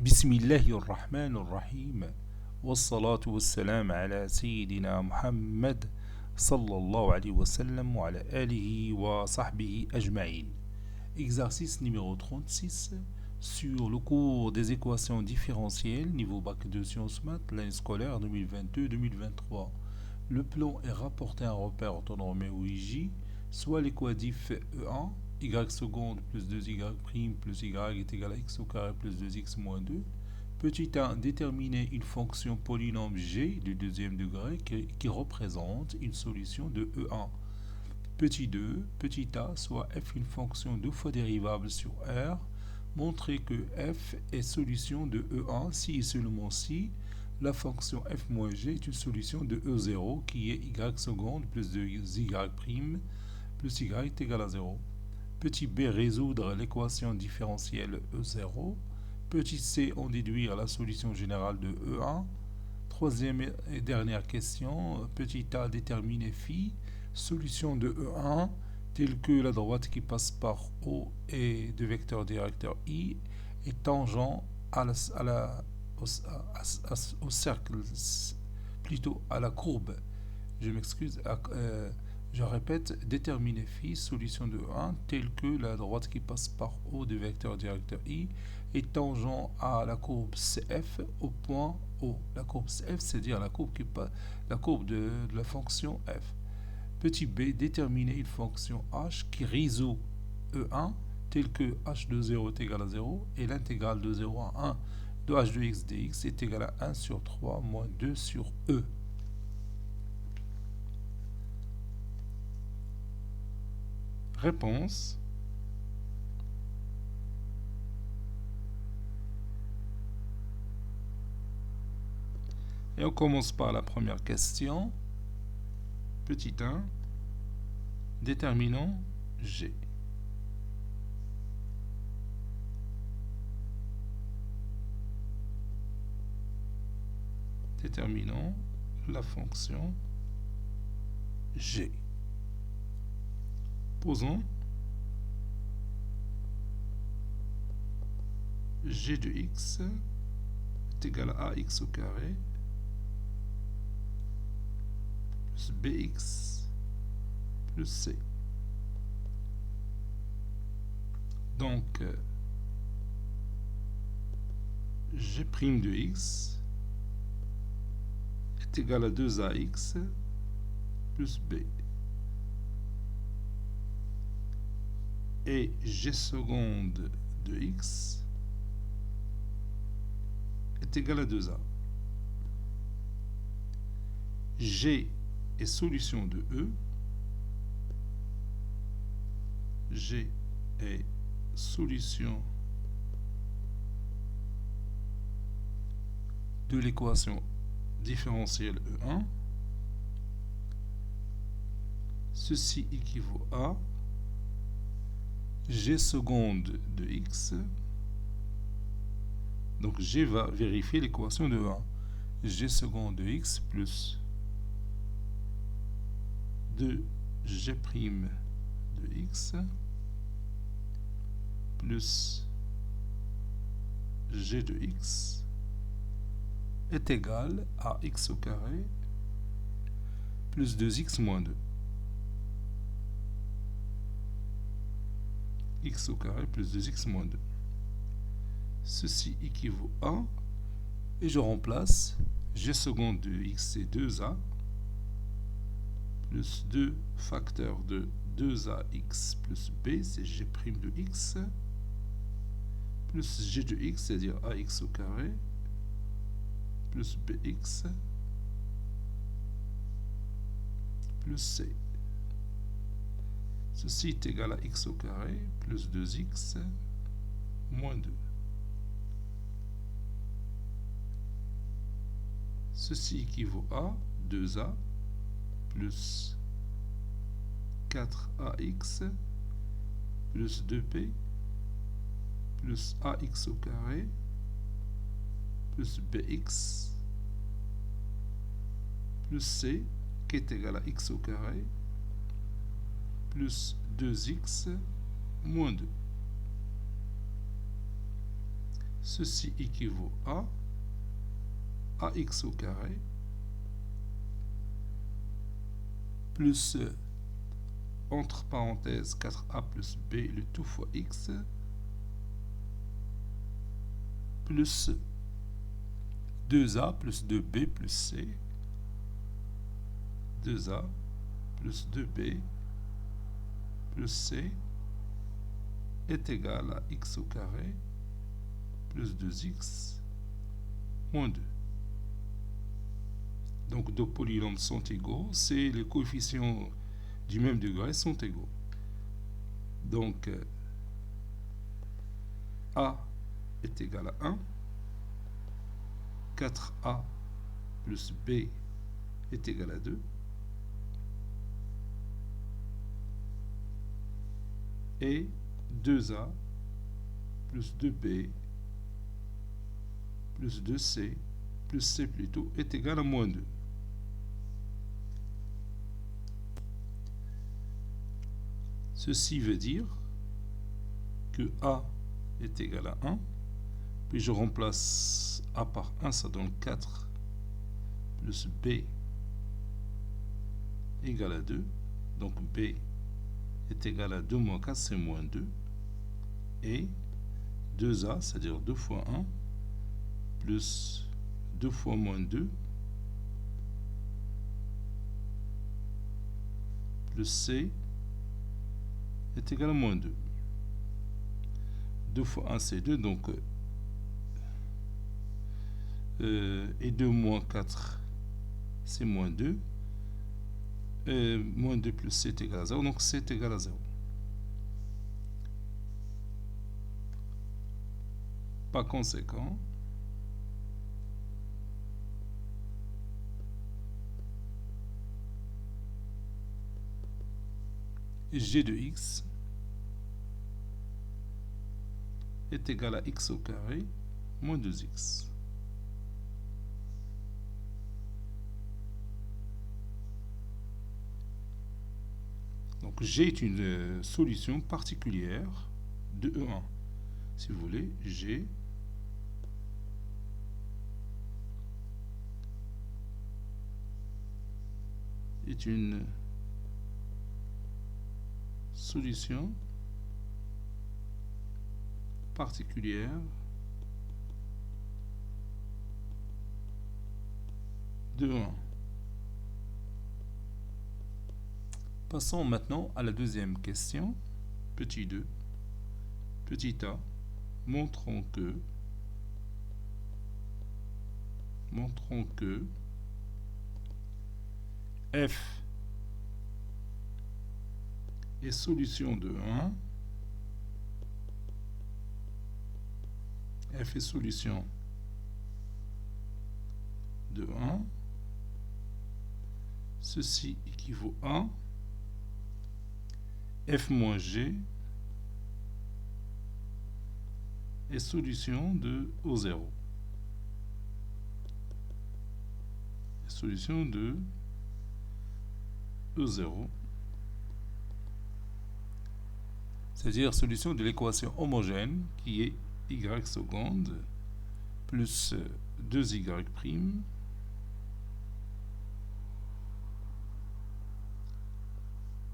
بسم الله الرحمن الرحيم والصلاة والسلام على سيدنا محمد صلى الله عليه وسلم وعلى آله وصحبه أجمعين. Exercice numéro 36 sur le cours des équations différentielles niveau bac de sciences maths l'année scolaire 2022-2023. Le plan est rapporté à un repère orthonormé ou IJ, soit l'équatif E1, y seconde plus 2y prime plus y est égal à x au carré plus 2x moins 2. Petit a, déterminer une fonction polynôme g du deuxième degré qui représente une solution de E1. Petit 2, petit a, soit f une fonction deux fois dérivable sur R, montrer que f est solution de E1 si et seulement si la fonction f moins g est une solution de E0 qui est y seconde plus 2y prime plus y est égal à 0. Petit b, résoudre l'équation différentielle E0. Petit c, en déduire la solution générale de E1. Troisième et dernière question. Petit a, déterminer phi, solution de E1, telle que la droite qui passe par O et de vecteur directeur I est tangent au cercle, plutôt à la courbe. Je m'excuse. Je répète, déterminer phi, solution de 1, telle que la droite qui passe par O de vecteur directeur I est tangent à la courbe CF au point O. La courbe CF, c'est-à-dire la courbe de la fonction f. Petit b, déterminer une fonction h qui résout E1 telle que h de 0 est égal à 0 et l'intégrale de 0 à 1 de h de x dx est égal à 1 sur 3 moins 2 sur E. Réponse. Et on commence par la première question. Petit 1. Déterminons G. Déterminons la fonction G. Posons g de x est égal à ax au carré plus bx plus c. Donc, g' de x est égal à 2ax plus b. Et g seconde de x est égal à 2a. G est solution de E. G est solution de l'équation différentielle E1. Ceci équivaut à g seconde de x. Donc g va vérifier l'équation de 1. G seconde de x plus 2g' de x plus g de x est égal à x au carré plus 2x moins 2. X au carré plus 2x moins 2. Ceci équivaut à, et je remplace, g seconde de x c'est 2a, plus 2 facteurs de 2ax plus b, c'est g' de x, plus g de x, c'est-à-dire ax au carré, plus bx, plus c. Ceci est égal à x au carré plus 2x moins 2. Ceci équivaut à 2a plus 4ax plus 2b plus ax au carré plus bx plus c qui est égal à x au carré plus 2x moins 2. ceci équivaut à ax au carré plus, entre parenthèses, 4a plus b, le tout fois x, plus 2a plus 2b plus c, 2a plus 2b plus c est égal à x au carré plus 2x moins 2. Donc deux polynômes sont égaux, c'est les coefficients du même degré sont égaux. Donc a est égal à 1, 4a plus b est égal à 2, et 2a plus 2b plus 2c plus c plutôt est égal à moins 2. Ceci veut dire que a est égal à 1, puis je remplace a par 1, ça donne 4, plus b égale à 2, donc b est égal à 2 moins 4, c'est moins 2, et 2a, c'est-à-dire 2 fois 1, plus 2 fois moins 2, plus c est égal à moins 2. 2 fois 1, c'est 2, donc et 2 moins 4, c'est moins 2. Moins 2 plus c est égal à 0, donc c est égal à 0. Par conséquent, g de x est égal à x au carré moins 2x. Donc g est une solution particulière de E1. Si vous voulez, g est une solution particulière de 1. Passons maintenant à la deuxième question. Petit 2. Petit a. Montrons que f est solution de 1. F est solution de 1. Ceci équivaut à f moins g est solution de O0. Solution de E0. C'est-à-dire solution de l'équation homogène qui est y seconde plus 2y prime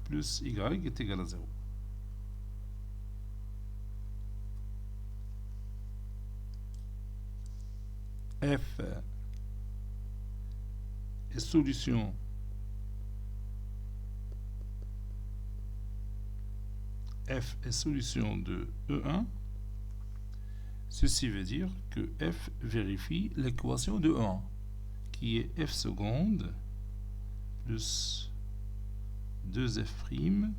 plus y est égal à 0. F est solution de E1. Ceci veut dire que f vérifie l'équation de 1 qui est f seconde plus 2f'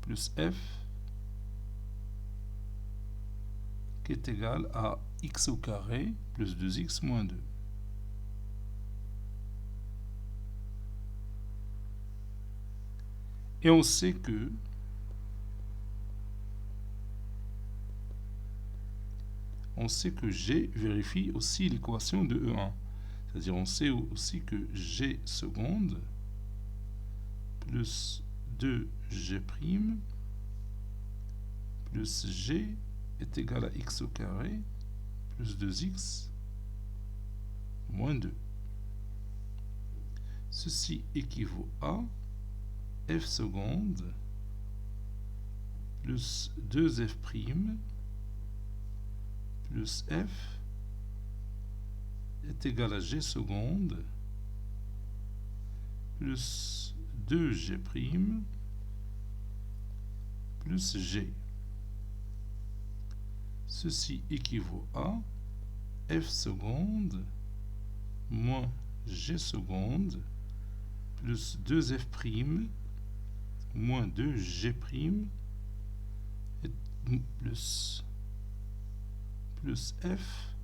plus f qui est égal à x au carré plus 2x moins 2. Et on sait que G vérifie aussi l'équation de E1. C'est-à-dire on sait aussi que G seconde plus 2G' plus G est égal à x au carré plus 2x moins 2. Ceci équivaut à f seconde plus 2f' plus f est égal à g seconde plus 2g' plus g. Ceci équivaut à f seconde moins g seconde plus 2f' moins 2g' plus f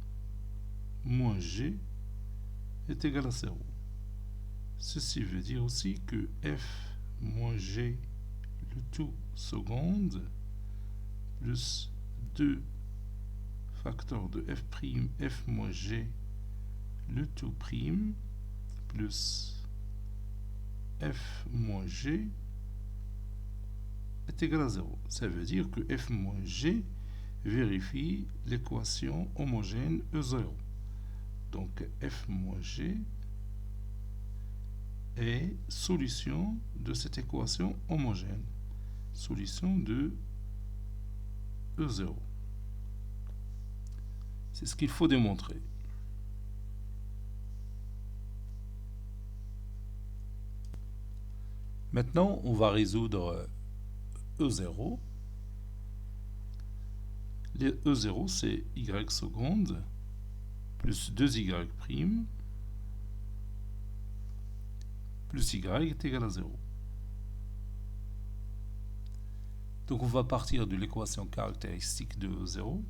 moins g est égal à 0. Ceci veut dire aussi que f moins g le tout seconde plus 2 facteur de f' moins g le tout prime plus f moins g est égal à 0. Ça veut dire que f moins g vérifie l'équation homogène E0. Donc f moins g est solution de cette équation homogène. Solution de E0. C'est ce qu'il faut démontrer. Maintenant, on va résoudre E0. Les E0, c'est y seconde plus 2y' plus y est égal à 0. Donc on va partir de l'équation caractéristique de E0.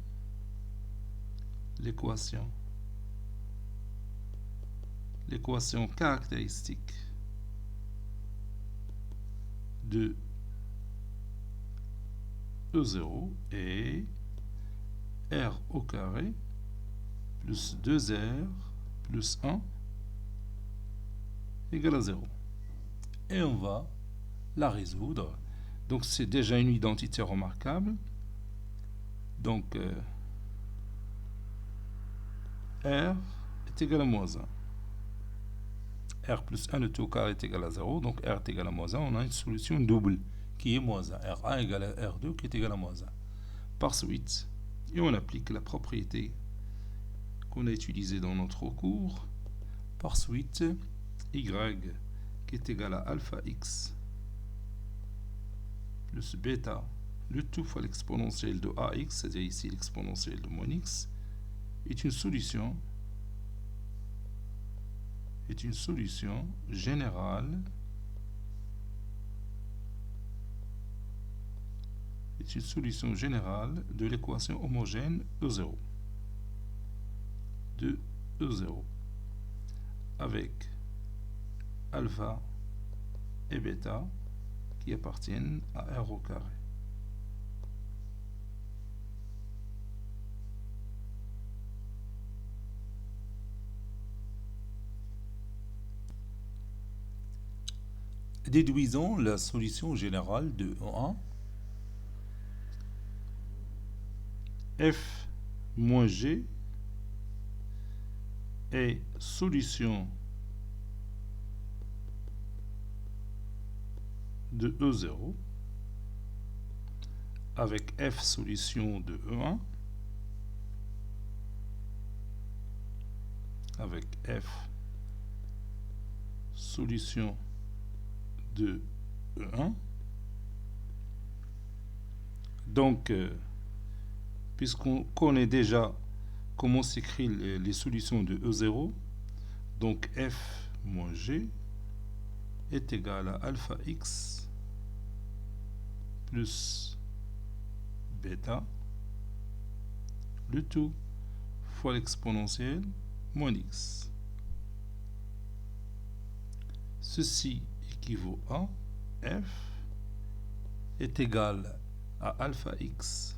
L'équation caractéristique de E0 est r au carré plus 2r plus 1 égale à 0. Et on va la résoudre. Donc c'est déjà une identité remarquable. Donc r est égal à moins 1. R plus 1 de tout au carré est égal à 0. Donc r est égal à moins 1. On a une solution double qui est moins 1. R1 égale à R2 qui est égal à moins 1. Par suite, et on applique la propriété qu'on a utilisée dans notre cours. Par suite, y qui est égal à alpha x plus bêta, le tout fois l'exponentielle de ax, c'est-à-dire ici l'exponentielle de moins x, est une solution générale de l'équation homogène E0 de E0 avec alpha et bêta qui appartiennent à R au carré. Déduisons la solution générale de E1. F moins G est solution de E0 avec F solution de E1 avec F solution de E1. Donc, puisqu'on connaît déjà comment s'écrit les solutions de E0, donc F moins G est égal à alpha x plus bêta, le tout fois l'exponentielle moins x. Ceci équivaut à f est égal à alpha x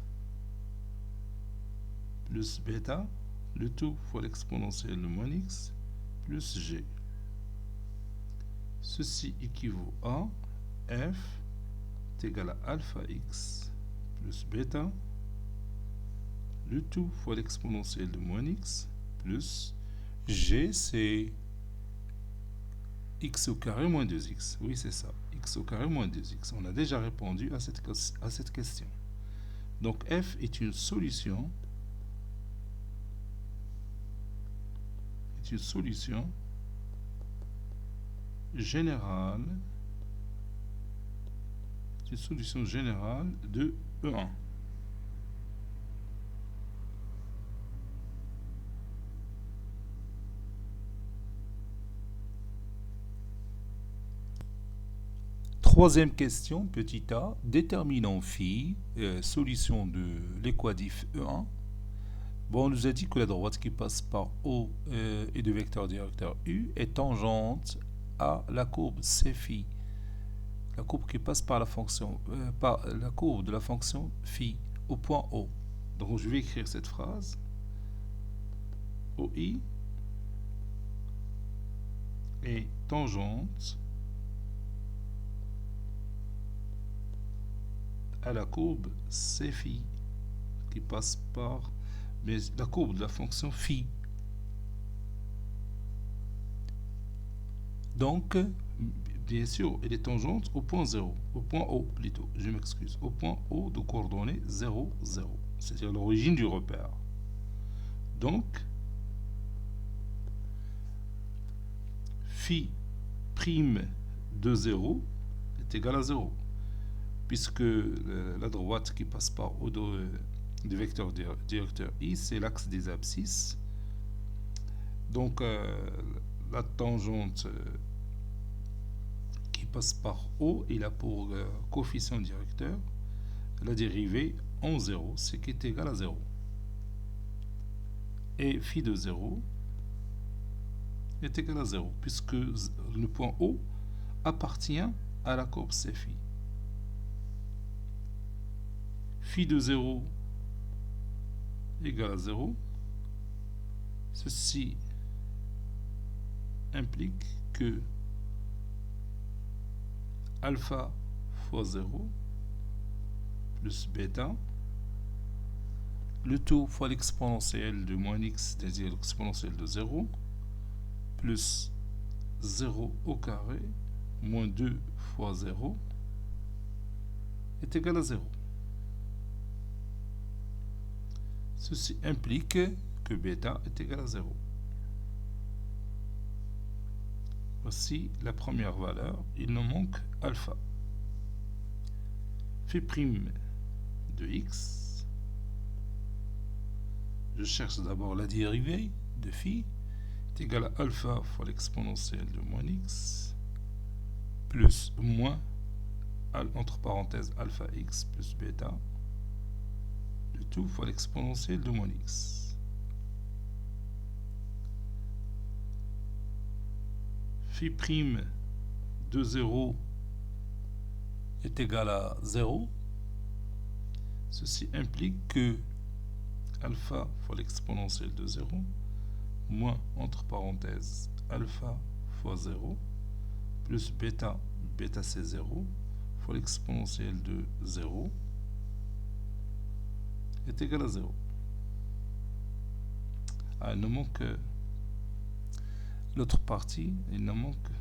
plus bêta, le tout fois l'exponentielle de moins x plus g. Ceci équivaut à f est égal à alpha x plus bêta le tout fois l'exponentielle de moins x, plus g, c'est x au carré moins 2x. Oui, c'est ça, x au carré moins 2x. On a déjà répondu à cette question. Donc f est une solution générale, de E1. Troisième question, petit a, déterminant phi, solution de l'équadif E1. Bon, on nous a dit que la droite qui passe par O et de vecteur directeur U est tangente à la courbe C phi. La courbe qui passe par la courbe de la fonction phi au point O. Donc je vais écrire cette phrase. OI est tangente à la courbe C phi qui passe par la courbe de la fonction phi. Donc, bien sûr, elle est tangente au point 0, au point O plutôt, je m'excuse, au point O de coordonnées 0, 0, c'est-à-dire l'origine du repère. Donc, phi prime de 0 est égal à 0, puisque la droite qui passe par O du vecteur directeur I, c'est l'axe des abscisses. Donc, la tangente qui passe par O, il a pour coefficient directeur la dérivée en 0, ce qui est égal à 0. Et phi de 0 est égal à 0, puisque le point O appartient à la courbe C phi. Phi de 0 égale à 0. Ceci implique que alpha fois 0 plus bêta, le tout fois l'exponentielle de moins x, c'est-à-dire l'exponentielle de 0, plus 0 au carré, moins 2 fois 0, est égal à 0. Ceci implique que bêta est égal à 0. Voici la première valeur, il nous manque alpha. Phi prime de x, je cherche d'abord la dérivée de phi, est égal à alpha fois l'exponentielle de moins x, plus moins, entre parenthèses, alpha x plus bêta, de tout fois l'exponentielle de moins x. Phi prime de 0 est égal à 0. Ceci implique que alpha fois l'exponentielle de 0 moins, entre parenthèses, alpha fois 0 plus bêta, bêta c'est 0, fois l'exponentielle de 0 est égal à 0. Ah, il nous manque l'autre partie, il nous manque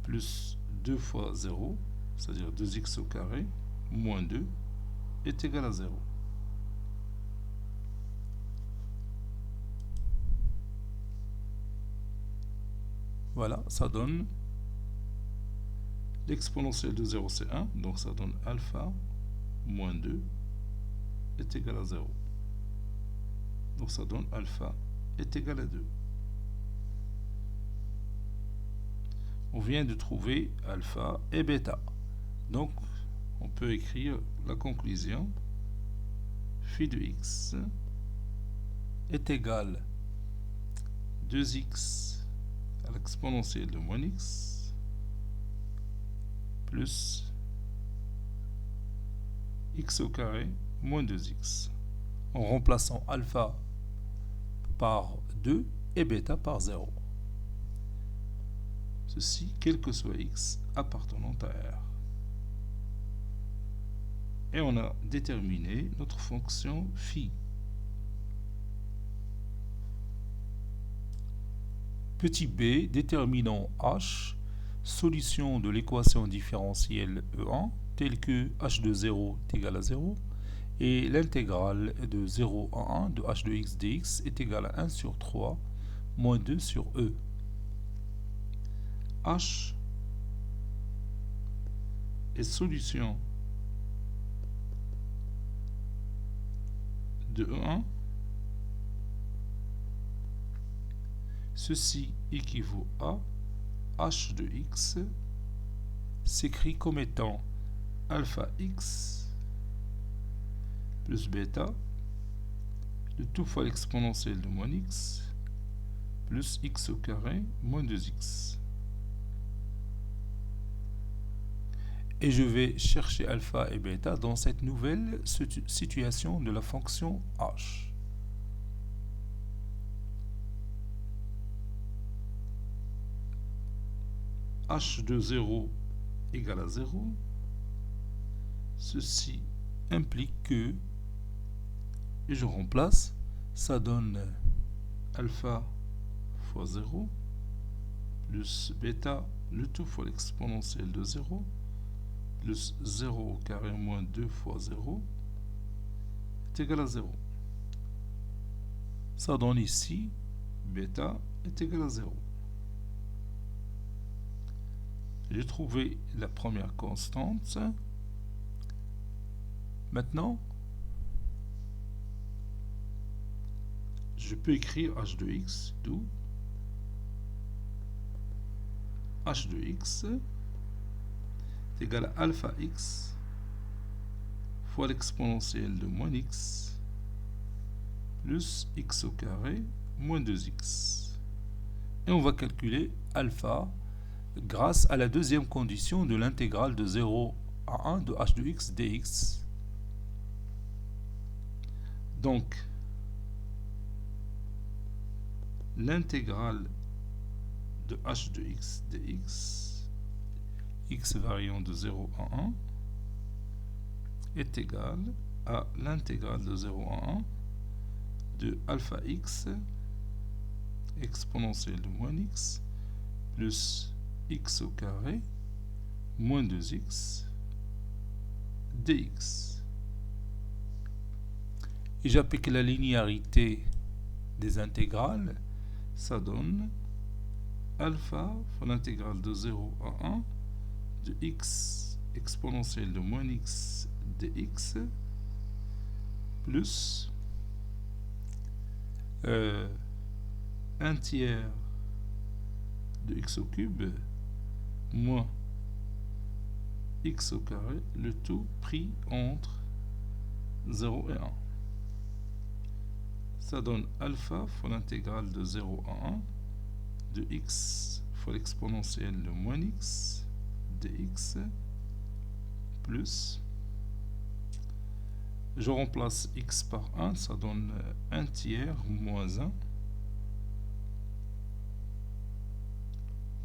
plus 2 fois 0, c'est-à-dire 2x au carré, moins 2, est égal à 0. Voilà, ça donne l'exponentielle de 0, c'est 1, donc ça donne alpha moins 2 est égal à 0. Donc ça donne alpha est égal à 2. On vient de trouver alpha et bêta. Donc, on peut écrire la conclusion. Phi de x est égal 2x à l'exponentielle de moins x plus x au carré moins 2x. En remplaçant alpha par 2 et bêta par 0. Ceci, quel que soit x appartenant à R. Et on a déterminé notre fonction phi. Petit b, déterminant h, solution de l'équation différentielle E1, telle que h de 0 est égal à 0, et l'intégrale de 0 à 1 de h de x dx est égale à 1 sur 3 moins 2 sur E. H est solution de E1. Ceci équivaut à h de x s'écrit comme étant alpha x plus bêta, le tout fois l'exponentielle de moins x, plus x au carré moins 2x. Et je vais chercher alpha et bêta dans cette nouvelle situation de la fonction h. H de 0 égale à 0. Ceci implique que, et je remplace, ça donne alpha fois 0 plus bêta, le tout fois l'exponentielle de 0, plus 0 au carré moins 2 fois 0 est égal à 0. Ça donne ici bêta est égal à 0. J'ai trouvé la première constante. Maintenant, je peux écrire h de x, d'où h de x est égal à alpha x fois l'exponentielle de moins x plus x au carré moins 2x. Et on va calculer alpha grâce à la deuxième condition de l'intégrale de 0 à 1 de h de x dx. Donc, l'intégrale de h de x dx, x variant de 0 à 1, est égale à l'intégrale de 0 à 1 de alpha x exponentielle de moins x plus x au carré moins 2x dx. Et j'applique la linéarité des intégrales, ça donne alpha fois l'intégrale de 0 à 1 de x exponentielle de moins x dx plus 1 tiers de x au cube moins x au carré, le tout pris entre 0 et 1. Ça donne alpha fois l'intégrale de 0 à 1 de x fois l'exponentielle de moins x dx plus, je remplace x par 1, ça donne 1 tiers moins 1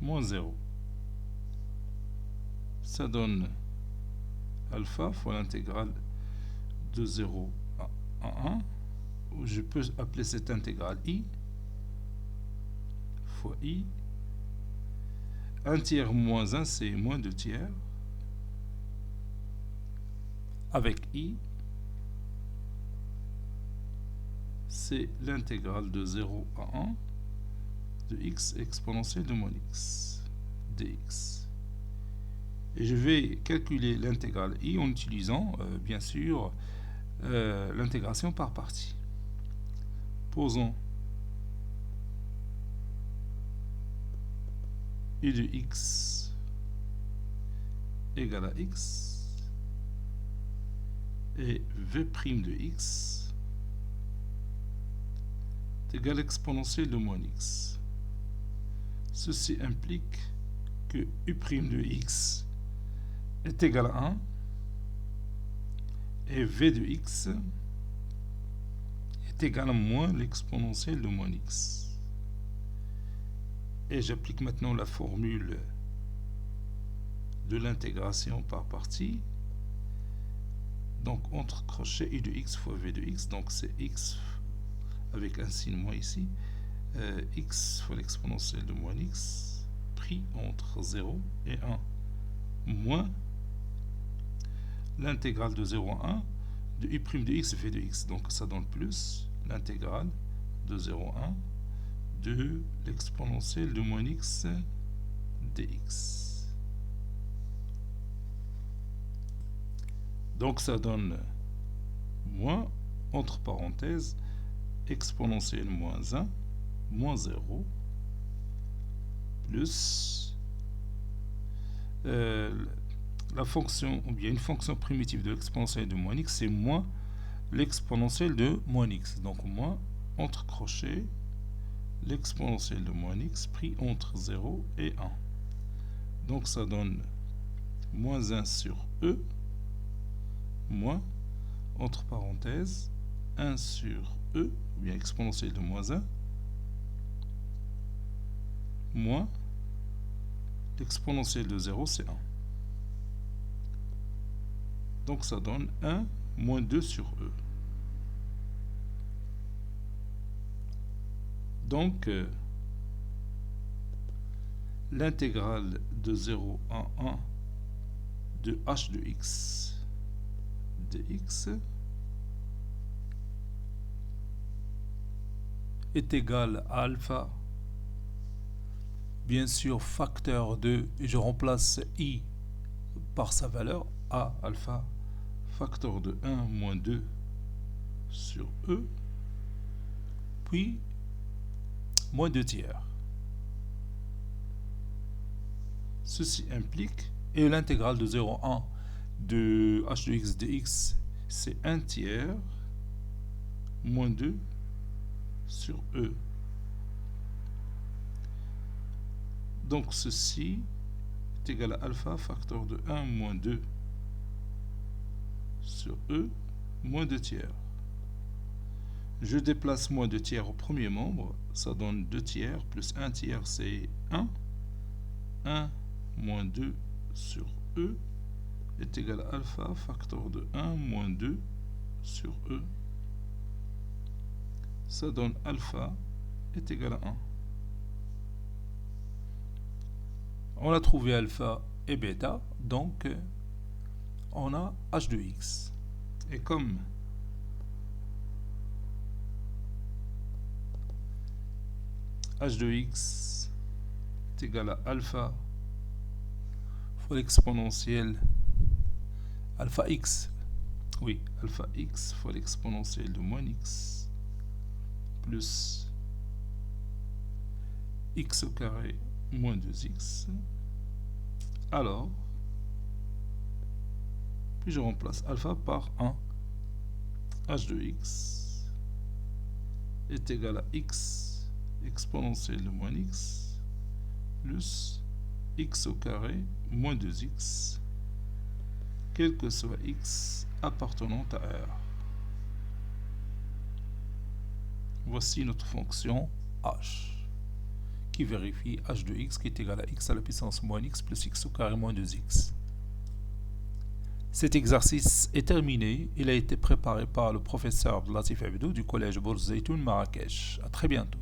moins 0. Ça donne alpha fois l'intégrale de 0 à 1. Je peux appeler cette intégrale i fois i. 1 tiers moins 1, c'est moins 2 tiers. Avec i, c'est l'intégrale de 0 à 1 de x exponentielle de moins x dx. Et je vais calculer l'intégrale i en utilisant, bien sûr, l'intégration par partie. Posons i de x égale à x et v' de x est égal à l'exponentielle de moins x. Ceci implique que u' de x est égal à 1 et v de x est égal à moins l'exponentielle de moins x. Et j'applique maintenant la formule de l'intégration par partie. donc entre crochet i de x fois v de x, donc c'est x avec un signe moins ici, x fois l'exponentielle de moins x, pris entre 0 et 1, moins l'intégrale de 0 à 1 de i' de x v de x, donc ça donne plus l'intégrale de 0 à 1 de l'exponentielle de moins x dx. Donc ça donne moins, entre parenthèses, exponentielle moins 1, moins 0, plus la fonction, ou bien une fonction primitive de l'exponentielle de moins x, c'est moins l'exponentielle de moins x. Donc moins, entre crochets, l'exponentielle de moins x pris entre 0 et 1. Donc ça donne moins 1 sur e, moins, entre parenthèses, 1 sur e, ou bien exponentielle de moins 1, moins l'exponentielle de 0, c'est 1. Donc ça donne 1 moins 2 sur e. Donc l'intégrale de 0 à 1 de h de x dx est égal à alpha, bien sûr facteur de, et je remplace i par sa valeur, a alpha, facteur de 1 moins 2 sur e, puis moins 2 tiers. Ceci implique, et l'intégrale de 0 à 1 de h de x dx, c'est 1 tiers moins 2 sur e. Donc ceci est égal à alpha facteur de 1 moins 2 sur e moins 2 tiers. Je déplace moins 2 tiers au premier membre, ça donne 2 tiers plus 1 tiers, c'est 1. 1 moins 2 sur e est égal à alpha facteur de 1 moins 2 sur e. Ça donne alpha est égal à 1. On a trouvé alpha et bêta, donc on a h de x. Et comme h de x est égal à alpha fois l'exponentielle alpha x, oui, alpha x fois l'exponentielle de moins x plus x au carré moins 2x, alors puis je remplace alpha par 1. h de x est égal à x exponentielle de moins x plus x au carré moins 2x, quel que soit x appartenant à R. Voici notre fonction h, qui vérifie h de x qui est égal à x à la puissance moins x plus x au carré moins 2x. Cet exercice est terminé. Il a été préparé par le professeur Latif Abdou du collège Bourz Zeytoun Marrakech. À très bientôt.